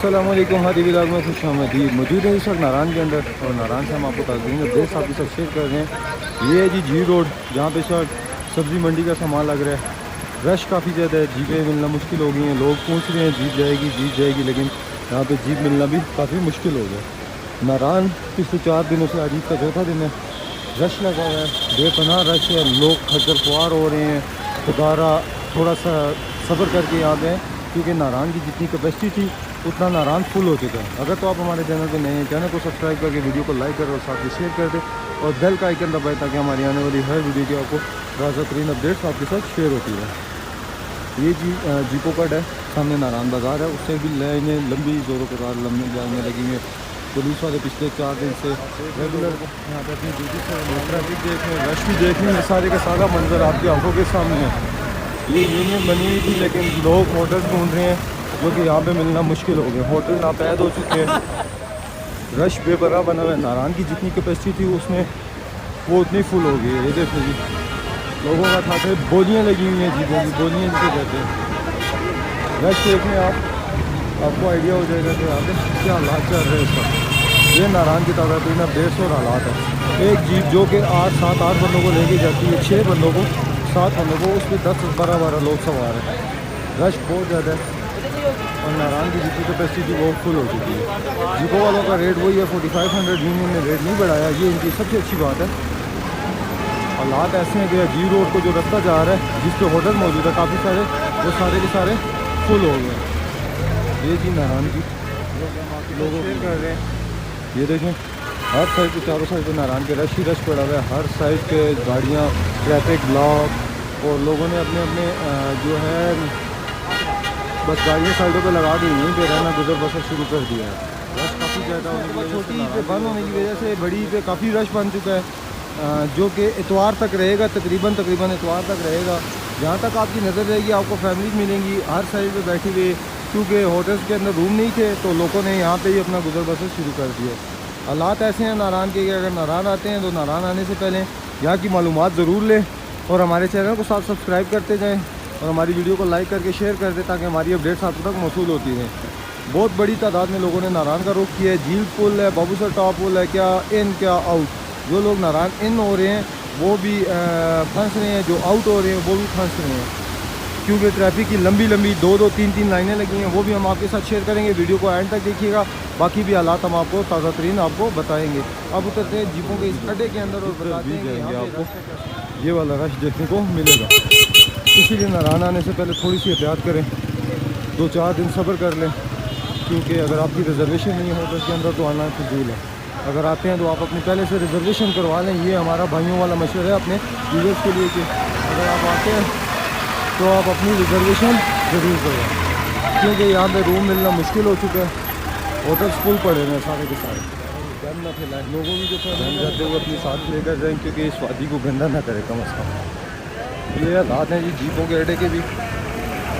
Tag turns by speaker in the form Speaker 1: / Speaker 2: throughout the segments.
Speaker 1: अस्सलामुअलैकुम हादी व्लॉग में खुश आमदीद मौजूद है इस वक्त नारायण के अंदर और नारायण से हम आपको ताज़ीन अपडेट्स आपके साथ शेयर कर रहे हैं। ये है जी जी रोड, जहाँ पे इस वक्त सब्ज़ी मंडी का सामान लग रहा है। रश काफ़ी ज़्यादा है, जीपें मिलना मुश्किल हो गई हैं। लोग पूछ रहे हैं जीप जाएगी, लेकिन यहाँ पे जीप मिलना भी काफ़ी मुश्किल हो गया। नारायण पिछले 4 दिनों से आज का चौथा दिन है। रश लगा हुआ है, बेपनाह रश है, लोग खज्जल खुआर हो रहे हैं। खुदारा थोड़ा सा सब्र करके यहाँ पे, क्योंकि नारायण की जितनी कैपेसिटी थी उतना नारायण फुल हो चुका है। अगर तो आप हमारे चैनल पे नए हैं, चैनल को सब्सक्राइब करके वीडियो को लाइक करें और साथ में शेयर कर दें और बेल का आइकन दबाएं, ताकि हमारी आने वाली हर वीडियो की आपको ताज़ा तरीन अपडेट्स आपके साथ शेयर होती है। ये जीपो कट है, सामने नारायण बाज़ार है, उससे भी लाइनें लंबी ज़ोरों के साथ लंबी लाइनें लगी हुई हैं। पुलिस वाले पिछले 4 दिन से रेगुलर यहाँ पर अपनी ड्यूटी से ट्रैफिक देख रहे हैं, रश भी देख रहे हैं। सारे का सारा मंजर आपकी आंखों के सामने है। ये यूनियन बनी हुई थी, लेकिन लोग होटल ढूंढ रहे हैं, जो कि यहाँ पे मिलना मुश्किल हो गया। होटल नापैद हो चुके हैं, रश बेपनाह बना हुआ है। नारायण की जितनी कैपेसिटी थी उसमें वो उतनी फुल हो गई है। ये देखो जी, लोगों का था कि बोलियाँ लगी हुई हैं, जीपों की बोलियाँ जिसे कहते हैं। रश देखने आपको आइडिया हो जाएगा कि यहाँ पे क्या हालात चल रहे हैं इस वक्त। ये नारायण की तादाद ना 150 हालात है। एक जीप जो कि 7-8 बंदों को लेके जाती है, 6 बंदों को 7 बंदों को, उस पर 10-12 लोग सवार हैं। रश बहुत ज़्यादा है और नारायण की जितनी कैपेसिटी वो फुल हो चुकी है। जीपो वालों का रेट वही है 4500, यूनियन ने रेट नहीं बढ़ाया, ये इनकी सबसे अच्छी बात है। हालात ऐसे हैं कि जी रोड को जो रास्ता जा रहा है, जिस पे होटल मौजूद है काफ़ी सारे, वो सारे के सारे फुल हो गए। ये जी नारायण की लोगों शेयर कर रहे हैं। ये देखें, हर साइड पे चारों साइड पे नारायण के रश ही रश पड़ा हुआ है। हर साइड पे गाड़ियाँ, ट्रैफिक ब्लॉक, और लोगों ने अपने अपने जो है बस गाड़ियाँ साइडों पे लगा दी, यहीं पे रहना गुजर बसर शुरू कर दिया है। रश काफ़ी ज़्यादा होने की वजह से, छोटी पे बंद होने की वजह से बड़ी पे काफ़ी रश बन चुका है, जो कि इतवार तक रहेगा, तकरीबन इतवार तक रहेगा। जहाँ तक आपकी नज़र रहेगी आपको फैमिली मिलेंगी हर साइड पे बैठी हुई, क्योंकि होटल्स के अंदर रूम नहीं थे तो लोगों ने यहाँ पे ही अपना गुजर बसर शुरू कर दिया। हालात ऐसे हैं नारायण के कि अगर नारायण आते हैं तो नारायण आने से पहले यहाँ की मालूमात ज़रूर लें और हमारे चैनल को साथ सब्सक्राइब करते जाएँ और हमारी वीडियो को लाइक करके शेयर कर दें, ताकि हमारी अपडेट्स आप तक मौसूल होती हैं। बहुत बड़ी तादाद में लोगों ने नारायण का रुख किया है। झील पुल है, बाबूसर टॉप पुल है, क्या इन क्या आउट। जो लोग नारायण इन हो रहे हैं वो भी फंस रहे हैं, जो आउट हो रहे हैं वो भी फंस रहे हैं, क्योंकि ट्रैफिक की लंबी 2-3 लाइनें लगी हैं। वो भी हम आपके साथ शेयर करेंगे, वीडियो को एंड तक देखिएगा। बाकी भी हालात हम आपको ताज़ा तरीन आपको बताएंगे। अब उतरते हैं जीपों के इस अड्डे के अंदर और बताते हैं आपको ये वाला रश देखने को मिलेगा। इसीलिए नारायण आने से पहले थोड़ी सी एहतियात करें, 2-4 दिन सब्र कर लें, क्योंकि अगर आपकी रिजर्वेशन नहीं हो तो उसके अंदर तो आना फजूल है। अगर आते हैं तो आप अपनी पहले से रिजर्वेशन करवा लें। ये हमारा भाइयों वाला मशवरा है अपने यूजर्स के लिए कि अगर आप आते हैं तो आप अपनी रिजर्वेशन ज़रूर करवाएं, क्योंकि यहाँ पे रूम मिलना मुश्किल हो चुका है। होटल्स फुल पड़े हैं सारे के सारे। गंद ना फैलाएं, लोगों की जो फैमिली जाते हुए अपनी साथ लेकर जाएँ, क्योंकि इस वादी को गंदा ना करें कम अज़ कम। ये हालात हैं जी जीपों के अड्डे के भी।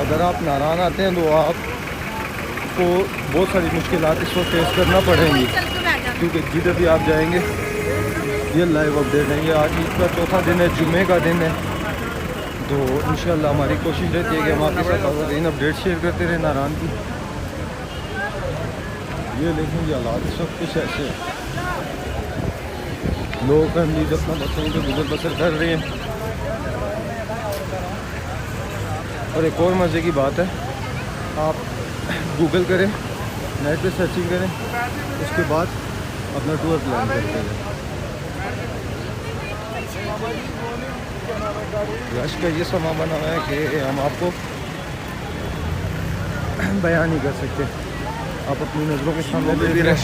Speaker 1: अगर आप नारायण आते हैं तो आपको बहुत सारी मुश्किलात इस वक्त फेस करना पड़ेंगी, क्योंकि जिधर भी आप जाएंगे ये लाइव अपडेट है। ये आज ईद का चौथा दिन है, जुम्मे का दिन है, तो इंशाल्लाह हमारी कोशिश रहती है कि हम आपके साथ इन अपडेट शेयर करते रहें नारायण की। ये देखेंगे हालात सब कुछ ऐसे है, लोग फैमिली अपना बच्चों के गुजर बसर कर रहे हैं। और एक और मज़े की बात है, आप गूगल करें, नेट पे सर्चिंग करें, उसके बाद अपना टूर प्लान करते हैं। रश का ये समा बना हुआ है कि हम आपको बयान नहीं कर सकते। आप अपनी नज़रों के सामने भी रश,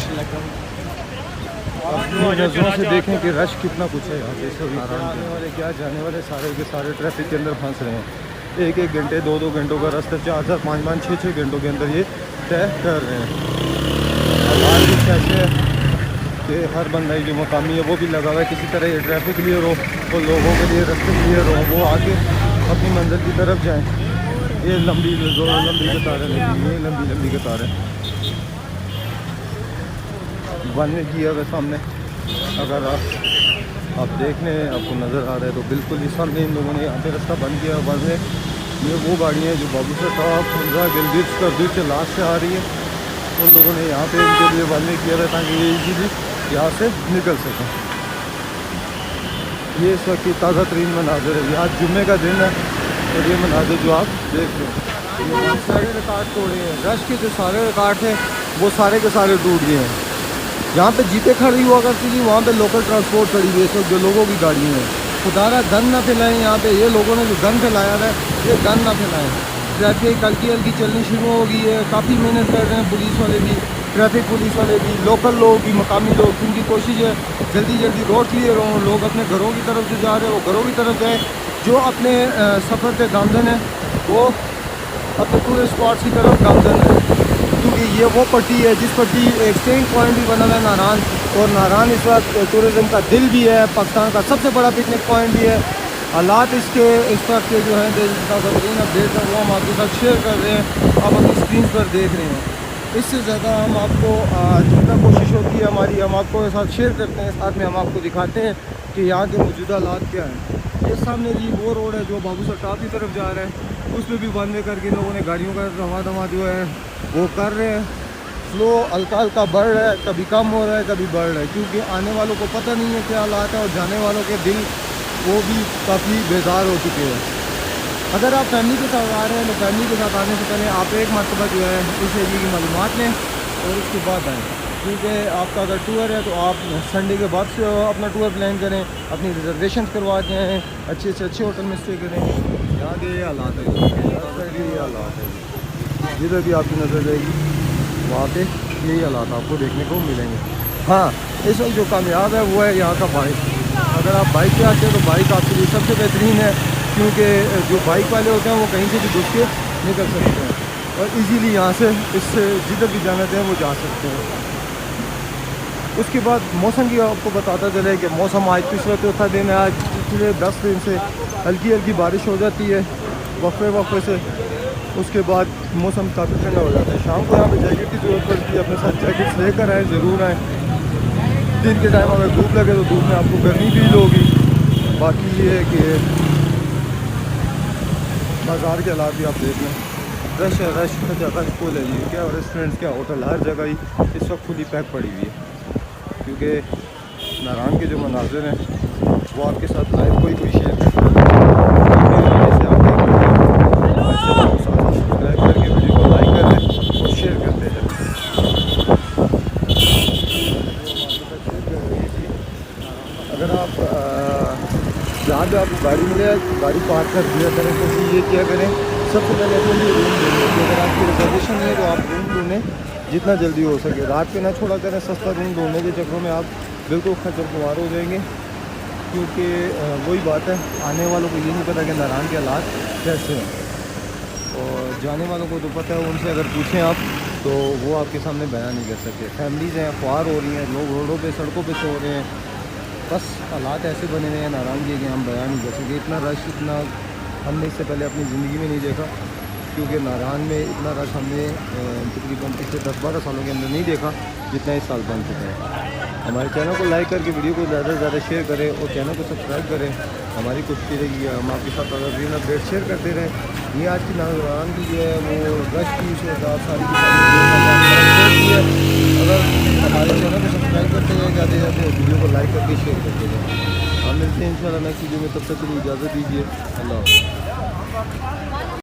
Speaker 1: अपनी नज़रों से देखें कि रश कितना कुछ है यहाँ पे। सभी आने वाले क्या जाने वाले सारे के सारे ट्रैफिक के अंदर फंस रहे हैं। 1-1 घंटे 2-2 घंटों का रास्ता 4-4 5-5 6-6 घंटों के अंदर ये तय कर रहे हैं। और कुछ ऐसे है कि हर बंदा जो मकामी है वो भी लगा हुआ है किसी तरह ये ट्रैफिक क्लियर हो और लोगों के लिए रास्ते क्लियर हो, वो आगे अपनी मंजिल की तरफ जाएं। ये लंबी कतारें लगी, ये लंबी कतारें बनने किया हुआ सामने। अगर आप देख लें, आपको नज़र आ रहा है तो बिल्कुल ही सामने इन लोगों ने यहाँ पे रास्ता बंद किया। बंद है, ये वो गाड़ियाँ हैं जो बाबूसर टॉप, गिलगित, करदू से लास्ट से आ रही है। उन लोगों ने यहाँ पे इनके लिए बनने किया था ताकि ये इजीली यहाँ से निकल सकें। ये इस वक्त की ताज़ा तरीन मनाजर है। आज जुम्मे का दिन है और ये मनाजर जो आप देख रहे हैं, ये सारे रिकॉर्ड तोड़े हैं। रश के जो सारे रिकॉर्ड थे वो सारे के सारे टूट गए हैं। जहाँ पे जीपें खड़ी हुआ करती थी वहाँ पे लोकल ट्रांसपोर्ट खड़ी हुई है, इस वक्त जो लोगों की गाड़ियाँ हैं। खुदारा गन ना फैलाएं यहाँ पे, ये लोगों ने जो गन फैलाया है ये गन ना फैलाएं। ट्रैफिक हल्की हल्की चलनी शुरू हो गई है, काफ़ी मेहनत कर रहे हैं पुलिस वाले भी, ट्रैफिक पुलिस वाले भी, लोकल लोग भी, मकामी लोग। उनकी कोशिश है जल्दी जल्दी रोड क्लियर हों, लोग अपने घरों की तरफ जो जा रहे हैं वो घरों की तरफ जाएँ। जो अपने सफ़र पे गामजन है वो अपने टूरिस्ट स्पॉट्स की तरफ गामजन है, क्योंकि ये वो पट्टी है जिस पट्टी एक्सचेंज पॉइंट भी बना हुआ है नारान। और नारान इस वक्त टूरिज़म का दिल भी है, पाकिस्तान का सबसे बड़ा पिकनिक पॉइंट भी है। हालात इसके इस वक्त के जो है बेहतरीन अपडेट है वो हम आपके साथ शेयर कर रहे हैं, आप अपनी स्क्रीन पर देख रहे हैं। इससे ज़्यादा हम आपको जितना कोशिश होती है हमारी, हम आपको साथ शेयर करते हैं, साथ में हम आपको दिखाते हैं कि यहाँ के मौजूदा हालात क्या हैं। ये सामने जी वो रोड है जो बाबू सर टाप की तरफ जा रहा है, उसमें भी बंद करके लोगों ने गाड़ियों का रवा जो है वो कर रहे हैं। फ्लो हल्का हल्का बढ़ रहा है, कभी कम हो रहा है कभी बढ़ रहा है, क्योंकि आने वालों को पता नहीं है क्या हालात है और जाने वालों के दिल वो भी काफ़ी बेजार हो चुके हैं। अगर आप फैमिली के साथ आ रहे हैं तो फैमिली के साथ आने से पहले आप एक मरतबा जो है इस एरिए की मालूमात लें और उसके बाद आएँ, क्योंकि आपका अगर टूर है तो आप संडे के बाद से अपना टूर प्लान करें, अपनी रिजर्वेशन करवा के आएँ, अच्छे से अच्छे होटल में स्टे करें। यहाँ के ये हालात है, ये हालात है, जिधर भी आपकी नज़र जाएगी वहाँ पे यही हालात आपको देखने को मिलेंगे। हाँ, इस वक्त जो कामयाब है वो है यहाँ का बाइक। अगर आप बाइक पे आते हैं तो बाइक आपके लिए सबसे बेहतरीन है, क्योंकि जो बाइक वाले होते हैं वो कहीं से भी घुस के निकल सकते हैं और इजीली यहाँ से इससे जिधर भी जाना चाहें वो जा सकते हैं। उसके बाद मौसम की आपको बताता चले कि मौसम आज पिछले चौथा दिन है, आज पिछले 10 दिन से हल्की हल्की बारिश हो जाती है वक्फे से। उसके बाद मौसम काफ़ी ठंडा हो जाता है। शाम को यहाँ पे जैकेट की ज़रूरत पड़ती है, अपने साथ जैकेट्स लेकर आए, ज़रूर आएँ। दिन के टाइम अगर धूप लगे तो धूप में आपको गर्मी फील होगी। बाकी ये है कि बाज़ार के हालात भी आप देख लें, रश है, रश फुल है जी, क्या रेस्टोरेंट्स क्या होटल हर जगह ही इस वक्त फुली पैक पड़ी हुई है, क्योंकि नारायण के जो मनाजिर हैं वो आपके साथ लाइव कोई शेयर करता है। सब्सक्राइब करके वीडियो को लाइक कर दें और शेयर करते हैं। अगर आप जहाँ पे आपको गाड़ी मिले गाड़ी पार्क कर दिया करें, कोशिश ये किया करें सबसे पहले अपने लिए रूम ढूंढें। अगर आपकी रिजर्वेशन है तो आप रूम ढूंढें जितना जल्दी हो सके, रात पे ना छोड़ा करें। सस्ता रूम ढूंढने के चक्करों में आप बिल्कुल खच्चर खुमार हो जाएंगे, क्योंकि वही बात है, आने वालों को ये नहीं पता कि नारायण के हालात कैसे हैं, और जाने वालों को तो पता है। उनसे अगर पूछें आप तो वो आपके सामने बयान नहीं कर सकते। फैमिलीज़ हैं, ख्वार हो रही हैं, लोग रोडों पे सड़कों पे सो रहे हैं, बस हालात ऐसे बने हुए हैं नारायण के कि हम बयान नहीं कर सकते। इतना रश, इतना हमने इससे पहले अपनी ज़िंदगी में नहीं देखा, क्योंकि नारायण में इतना रश हमने तकरीबन पिछले 10-12 सालों के अंदर नहीं देखा जितना इस साल बन चुका है। हमारे चैनल को लाइक करके वीडियो को ज़्यादा से ज़्यादा शेयर करें और चैनल को सब्सक्राइब करें। हमारी कोशिश रहेगी हम आपके साथ ग्रीन अपडेट शेयर करते रहें। ये आज की नारायण की जो है वो रश की सारी अगर हमारे चैनल को सब्सक्राइब करते हैं जाते जाते वीडियो को लाइक करके शेयर करते हैं। हम मिलते हैं इंशाल्लाह नेक्स्ट वीडियो में, तब तक के लिए इजाज़त दीजिए। अल्लाह।